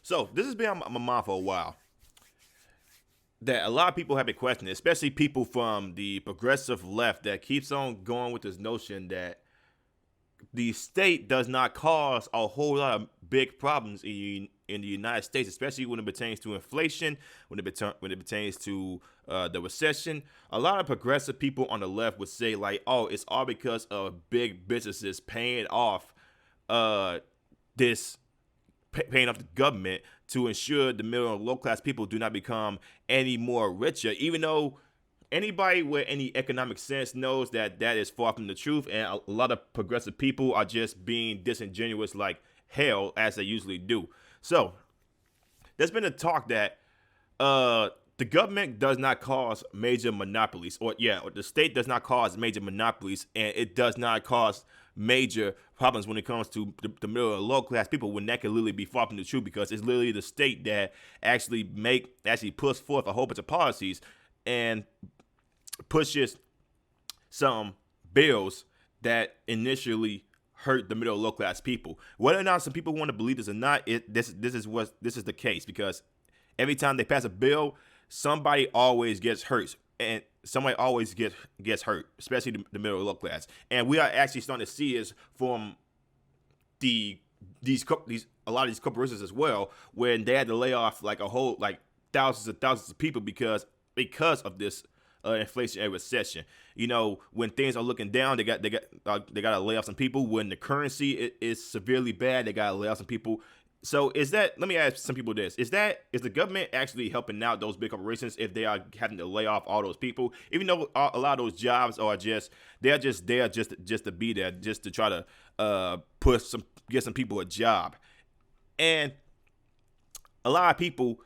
So this has been on my mind for a while. That a lot of people have been questioning, especially people from the progressive left that keeps on going with this notion that the state does not cause a whole lot of big problems in the United States, especially when it pertains to inflation, when it pertains to the recession. A lot of progressive people on the left would say like, "Oh, it's all because of big businesses paying off uh, this paying off the government to ensure the middle and low class people do not become any more richer," even though anybody with any economic sense knows that that is far from the truth, and a lot of progressive people are just being disingenuous like hell, as they usually do. So there's been a talk that the government does not cause major monopolies, or the state does not cause major monopolies, and it does not cause major problems when it comes to the middle and low class people, when that could literally be far from the truth, because it's literally the state that actually puts forth a whole bunch of policies and pushes some bills that initially hurt the middle and low class people. Whether or not some people want to believe this or not, this is the case, because every time they pass a bill, somebody always gets hurt, and somebody always gets hurt, especially the middle and low class. And we are actually starting to see this from these a lot of these corporations as well, when they had to lay off like thousands and thousands of people because of this inflation and recession. You know, when things are looking down, they got to lay off some people. When the currency is severely bad, they got to lay off some people. So let me ask some people this: is the government actually helping out those big corporations if they are having to lay off all those people? Even though a lot of those jobs are just there just to be there, just to try to get some people a job. And a lot of people,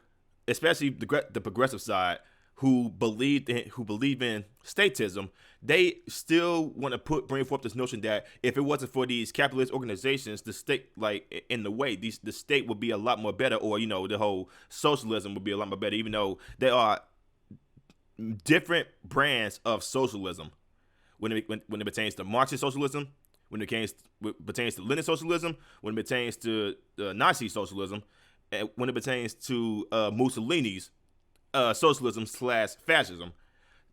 especially the progressive side, who believe in statism, they still want to bring forth this notion that if it wasn't for these capitalist organizations, the state, like in the way, the state would be a lot more better, or the whole socialism would be a lot more better, even though there are different brands of socialism when it pertains to Marxist socialism, when it pertains to Lenin socialism, when it pertains to Nazi socialism, and when it pertains to Mussolini's socialism / fascism.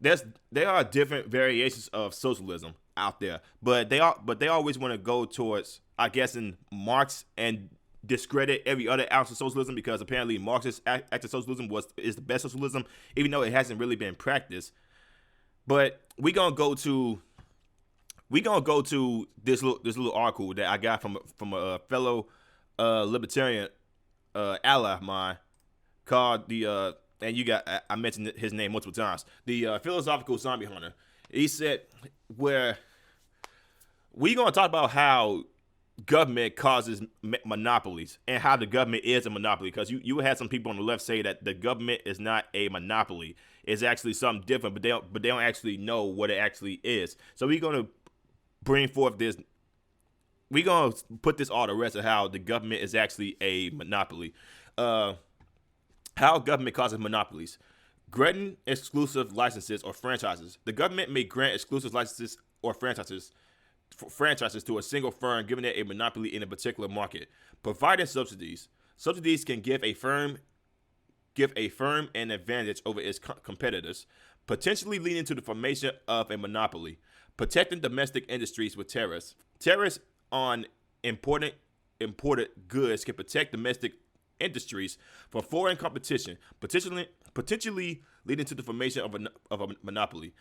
There are different variations of socialism out there, but they always want to go towards, I guess, in Marx, and discredit every other ounce of socialism, because apparently Marxist act of socialism is the best socialism, even though it hasn't really been practiced. But we're gonna go to this little article that I got from a fellow libertarian ally of mine, called the and I mentioned his name multiple times, the philosophical zombie hunter. He said, where we gonna talk about how government causes monopolies, and how the government is a monopoly, because you had some people on the left say that the government is not a monopoly, it's actually something different, but they don't actually know what it actually is. So we're gonna bring forth this. We're gonna put this all to rest of how the government is actually a monopoly. How government causes monopolies. Granting exclusive licenses or franchises. The government may grant exclusive licenses or franchises to a single firm, giving it a monopoly in a particular market. Providing subsidies. Subsidies can give a firm an advantage over its competitors, potentially leading to the formation of a monopoly. Protecting domestic industries with tariffs. Tariffs on imported goods can protect domestic industries for foreign competition, potentially leading to the formation of a monopoly.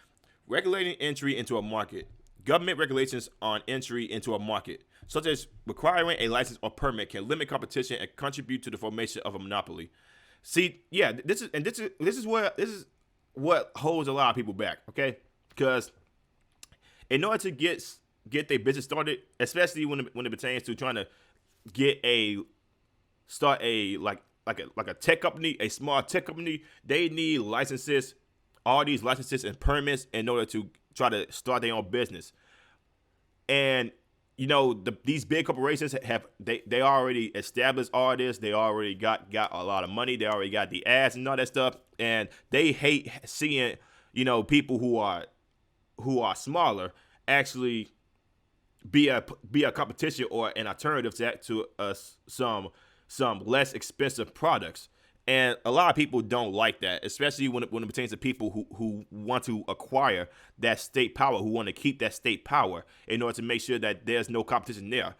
Regulating entry into a market. Government regulations on entry into a market, such as requiring a license or permit, can limit competition and contribute to the formation of a monopoly. See, yeah, this is what holds a lot of people back, okay? Because in order to get their business started, especially when it pertains to trying to start a tech company, a small tech company, they need licenses, all these licenses and permits in order to try to start their own business. And these big corporations they already established all this. They already got a lot of money. They already got the ads and all that stuff, and they hate seeing people who are smaller be a competition or an alternative to some some less expensive products. And a lot of people don't like that, especially when it pertains to people who want to acquire that state power, who want to keep that state power in order to make sure that there's no competition there.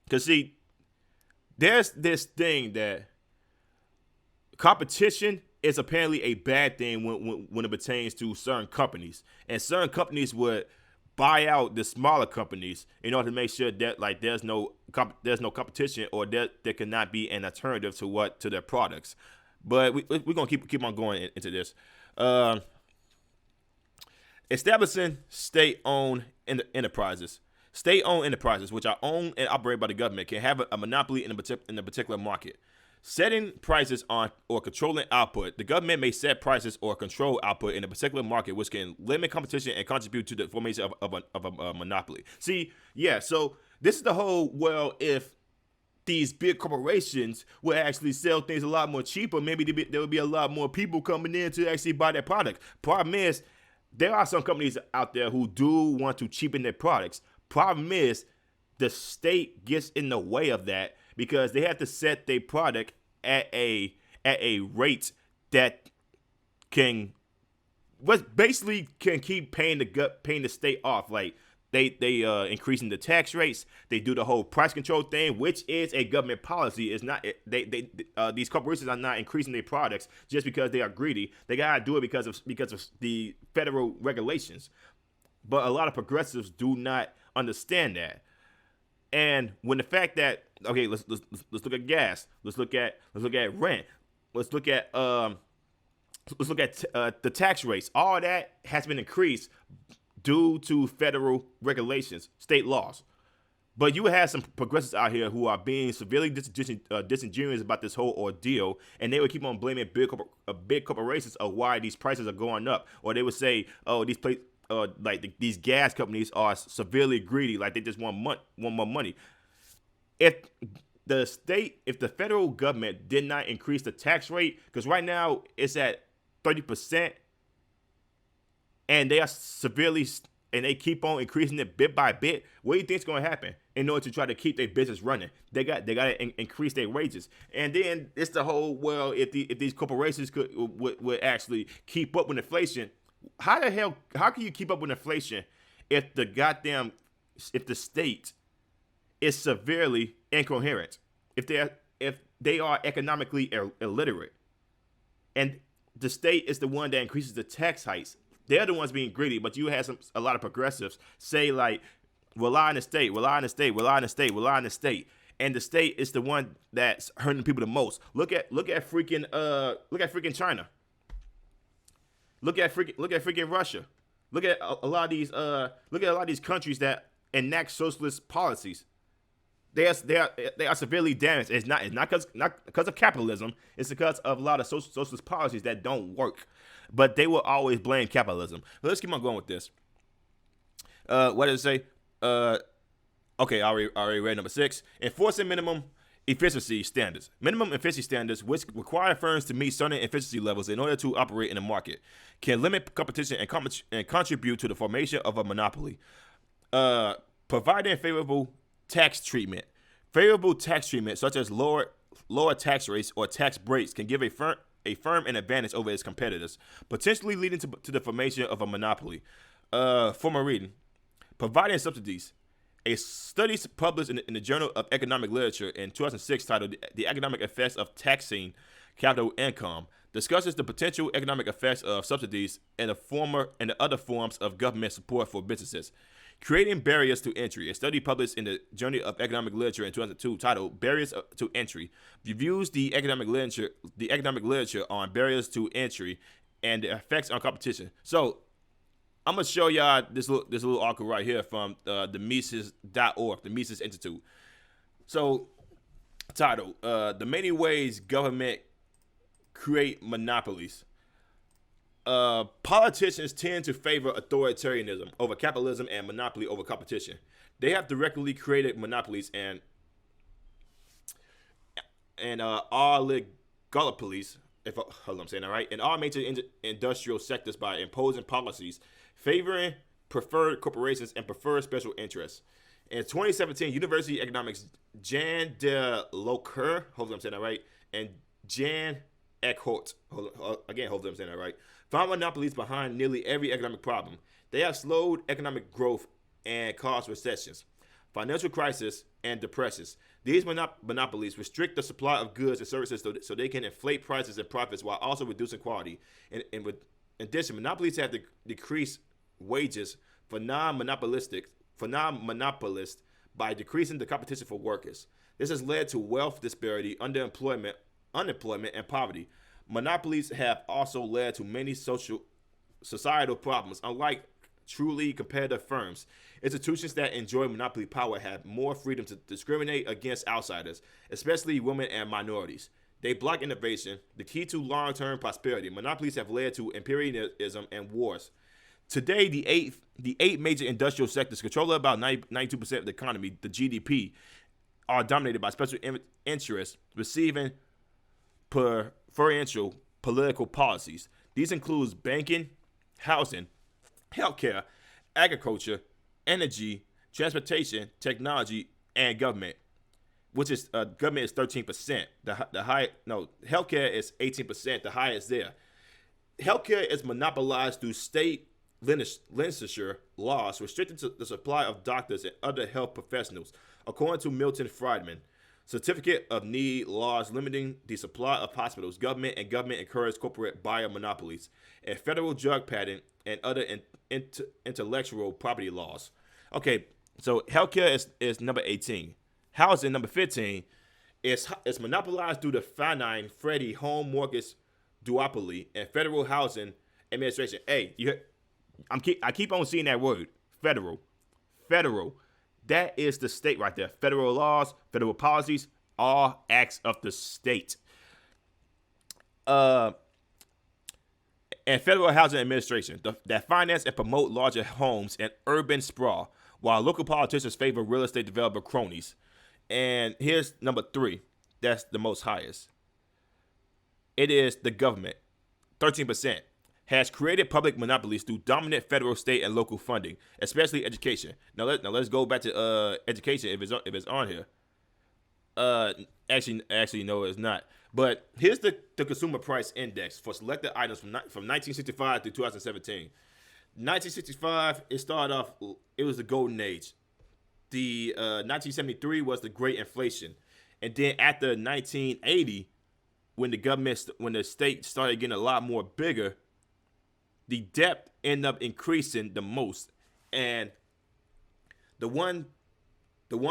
Because, see, there's this thing that competition is apparently a bad thing when it pertains to certain companies. And certain companies would buy out the smaller companies in order to make sure that like there's no competition, or there cannot be an alternative to their products. But we're gonna keep on going into this. Establishing state-owned enterprises. State-owned enterprises, which are owned and operated by the government, can have a monopoly in a particular market. Setting prices on or controlling output. The government may set prices or control output in a particular market, which can limit competition and contribute to the formation of a monopoly. See, yeah, so this is the whole, well, if these big corporations would actually sell things a lot more cheaper, maybe there would be a lot more people coming in to actually buy their products. Problem is, there are some companies out there who do want to cheapen their products. Problem is, the state gets in the way of that, because they have to set their product at a rate that can keep paying the state off. Like they increasing the tax rates. They do the whole price control thing, which is a government policy. It's not these corporations are not increasing their products just because they are greedy. They gotta do it because of the federal regulations. But a lot of progressives do not understand that. And when the fact that, okay, let's look at gas, let's look at rent, let's look at the tax rates. All that has been increased due to federal regulations, state laws. But you have some progressives out here who are being severely disingenuous about this whole ordeal, and they would keep on blaming big corporations of why these prices are going up, or they would say, oh, these gas companies are severely greedy, like they just want more money. If the federal government did not increase the tax rate, because right now it's at 30%, and they are and they keep on increasing it bit by bit, what do you think is going to happen in order to try to keep their business running? They got to increase their wages. And then it's the whole, well, if these corporations would actually keep up with inflation, how can you keep up with inflation if the state is severely incoherent, if they are economically illiterate, and the state is the one that increases the tax hikes? They're the ones being greedy, but you have a lot of progressives say like, rely on the state, and the state is the one that's hurting people the most. Look at freaking China. Look at freaking Russia. Look at a lot of these countries that enact socialist policies. They are severely damaged. It's not because of capitalism. It's because of a lot of socialist policies that don't work. But they will always blame capitalism. But let's keep on going with this. What did it say? Okay, I already read number 6. Enforcing minimum efficiency standards. Minimum efficiency standards, which require firms to meet certain efficiency levels in order to operate in the market, can limit competition and contribute to the formation of a monopoly. Providing favorable tax treatment. Favorable tax treatment, such as lower tax rates or tax breaks, can give a firm an advantage over its competitors, potentially leading to the formation of a monopoly. Former reading. Providing subsidies. A study published in the Journal of Economic Literature in 2006 titled The Economic Effects of Taxing Capital Income discusses the potential economic effects of subsidies and the other forms of government support for businesses. Creating barriers to entry. A study published in the Journal of Economic Literature in 2002 titled Barriers to Entry reviews the economic literature on barriers to entry and the effects on competition. So I'm gonna show y'all this little article right here from the Mises.org, the Mises Institute. So, title: The many ways government create monopolies. Politicians tend to favor authoritarianism over capitalism and monopoly over competition. They have directly created monopolies and oligopolies, I'm saying that right, in all major industrial sectors by imposing policies favoring preferred corporations and preferred special interests. In 2017, University economics Jan de Locher, hopefully I'm saying that right, and Jan Eckholt, again, hopefully I'm saying that right, found monopolies behind nearly every economic problem. They have slowed economic growth and caused recessions, financial crisis, and depressions. These monopolies restrict the supply of goods and services so they can inflate prices and profits while also reducing quality. And with in addition, monopolies have decreased wages for non-monopolists by decreasing the competition for workers. This has led to wealth disparity, underemployment, unemployment, and poverty. Monopolies have also led to many societal problems. Unlike truly competitive firms, institutions that enjoy monopoly power have more freedom to discriminate against outsiders, especially women and minorities. They block innovation, the key to long-term prosperity. Monopolies have led to imperialism and wars. Today, the eight major industrial sectors control about 92% of the economy, the GDP, are dominated by special interests receiving preferential political policies. These include banking, housing, healthcare, agriculture, energy, transportation, technology, and government, which is government is 13%. Healthcare is 18%, the highest there. Healthcare is monopolized through state legislature laws restricting the supply of doctors and other health professionals, according to Milton Friedman. Certificate of Need laws limiting the supply of hospitals, government encourage corporate biomonopolies, and federal drug patent and other intellectual property laws. Okay, so healthcare is number 18. Housing, number 15, is monopolized through the Fannie Freddie home mortgage duopoly and Federal Housing Administration. Hey, I keep on seeing that word, federal. That is the state right there. Federal laws, federal policies, all acts of the state. And Federal Housing Administration that finance and promote larger homes and urban sprawl, while local politicians favor real estate developer cronies. And here's number 3. That's the most highest. It is the government, 13%. Has created public monopolies through dominant federal, state, and local funding, especially education. Now let's go back to education if it's on here. Actually, no, it's not. But here's the consumer price index for selected items from 1965 to 2017. 1965, it started off. It was the golden age. The 1973 was the Great Inflation, and then after 1980, when the state started getting a lot more bigger, the debt ended up increasing the most, and the one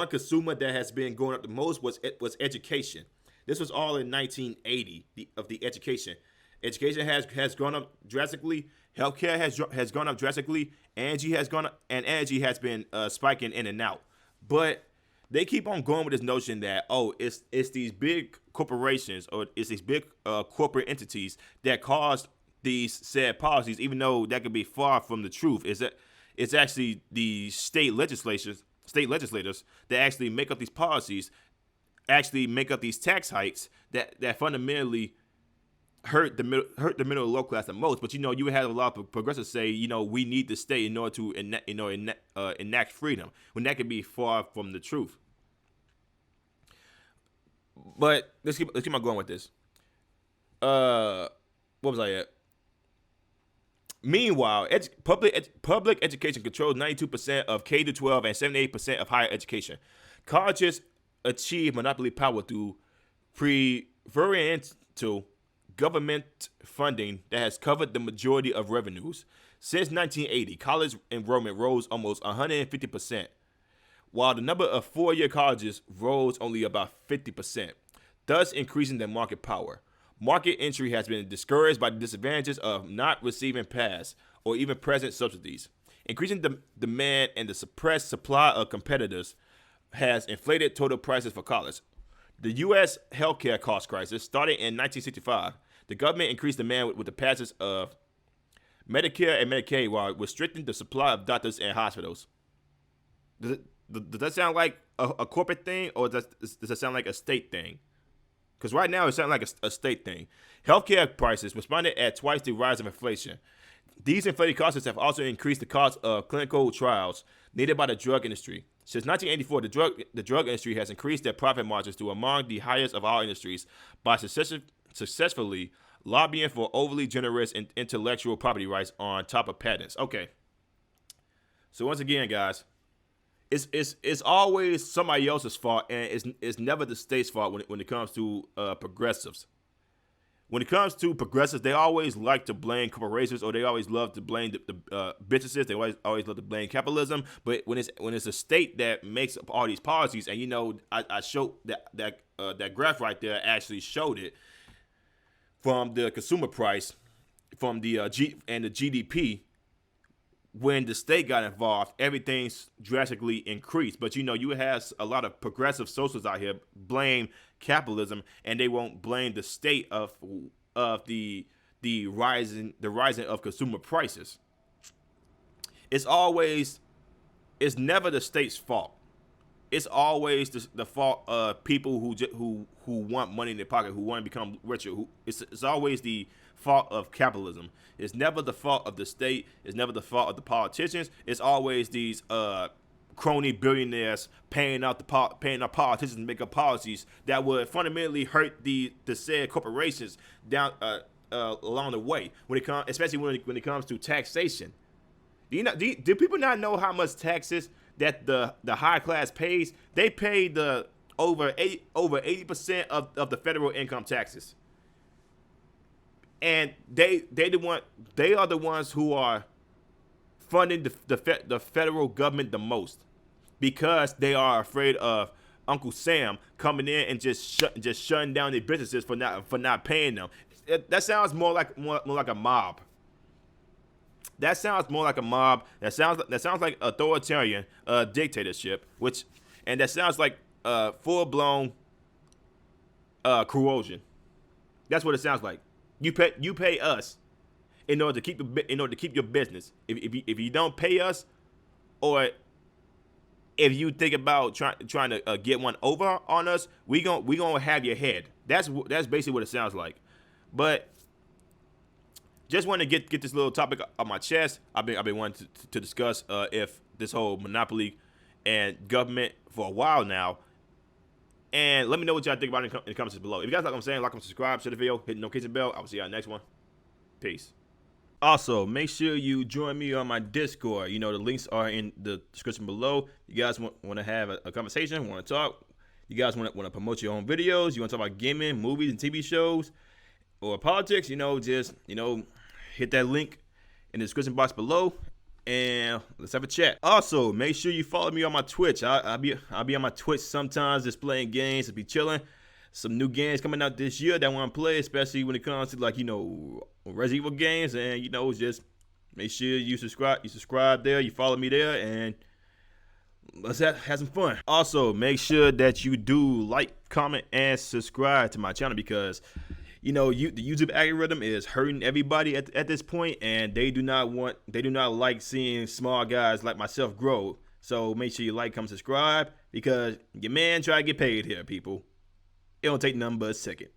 consumer that has been going up the most was education. This was all in 1980 of the education. Education has gone up drastically. Healthcare has gone up drastically. Energy has gone up, and energy has been spiking in and out. But they keep on going with this notion that it's these big corporations or it's these big corporate entities that caused these said policies, even though that could be far from the truth. Is that it's actually the state legislators that actually make up these policies, actually make up these tax hikes that fundamentally hurt the middle low class the most. But you would have a lot of progressives say, we need the state in order to enact freedom, when that could be far from the truth. But let's keep on going with this. What was I at? Meanwhile, public education controls 92% of K-12 and 78% of higher education. Colleges achieve monopoly power through preferential government funding that has covered the majority of revenues. Since 1980, college enrollment rose almost 150%, while the number of four-year colleges rose only about 50%, thus increasing their market power. Market entry has been discouraged by the disadvantages of not receiving past or even present subsidies. Increasing demand and the suppressed supply of competitors has inflated total prices for college. The U.S. healthcare cost crisis started in 1965. The government increased demand with the passage of Medicare and Medicaid while restricting the supply of doctors and hospitals. Does that sound like a corporate thing, or does it sound like a state thing? Because right now it sounds like a state thing. Healthcare prices responded at twice the rise of inflation. These inflated costs have also increased the cost of clinical trials needed by the drug industry. Since 1984, the drug industry has increased their profit margins to among the highest of all industries by successfully lobbying for overly generous intellectual property rights on top of patents. Okay. So once again, guys, it's always somebody else's fault, and it's never the state's fault when it comes to progressives. When it comes to progressives, they always like to blame corporations, or they always love to blame the businesses. They always love to blame capitalism. But when it's a state that makes up all these policies, and I showed that graph right there actually showed it from the consumer price, from the and the GDP. When the state got involved, everything's drastically increased. But you have a lot of progressive socialists out here blame capitalism, and they won't blame the state of the rising of consumer prices. It's never the state's fault. It's always the fault of people who want money in their pocket, who want to become richer. It's always the fault of capitalism. It's never the fault of the state. It's never the fault of the politicians. It's always these crony billionaires paying our politicians to make up policies that would fundamentally hurt the said corporations down along the way. Especially when it comes to taxation. Do people not know how much taxes that the high class pays? They pay the over 80% of the federal income taxes. And they are the ones who are funding the federal government the most, because they are afraid of Uncle Sam coming in and just shutting down their businesses for not paying them. That sounds more like a mob. That sounds more like a mob. That sounds like authoritarian dictatorship, and that sounds like full blown coercion. That's what it sounds like. You pay us in order to keep your business. If you don't pay us, or if you think about trying to get one over on us, we gonna have your head. That's basically what it sounds like. But just want to get this little topic on my chest. I've been wanting to discuss if this whole monopoly and government for a while now. And let me know what y'all think about it in the comments below. If you guys like what I'm saying, like and subscribe to the video, hit the notification bell. I will see y'all next one. Peace. Also, make sure you join me on my Discord. The links are in the description below. You guys want to have a conversation, want to talk. You guys want to promote your own videos. You want to talk about gaming, movies, and TV shows, or politics. Just hit that link in the description box below, and let's have a chat. Also, make sure you follow me on my Twitch. I'll be on my Twitch sometimes, just playing games, to be chilling. Some new games coming out this year that I want to play, especially when it comes to Resident Evil games. And just make sure you subscribe there, you follow me there, and let's have some fun. Also, make sure that you do like, comment, and subscribe to my channel, because the YouTube algorithm is hurting everybody at this point, and they do not like seeing small guys like myself grow. So make sure you like, comment, subscribe, because your man try to get paid here, people. It don't take nothing but a second.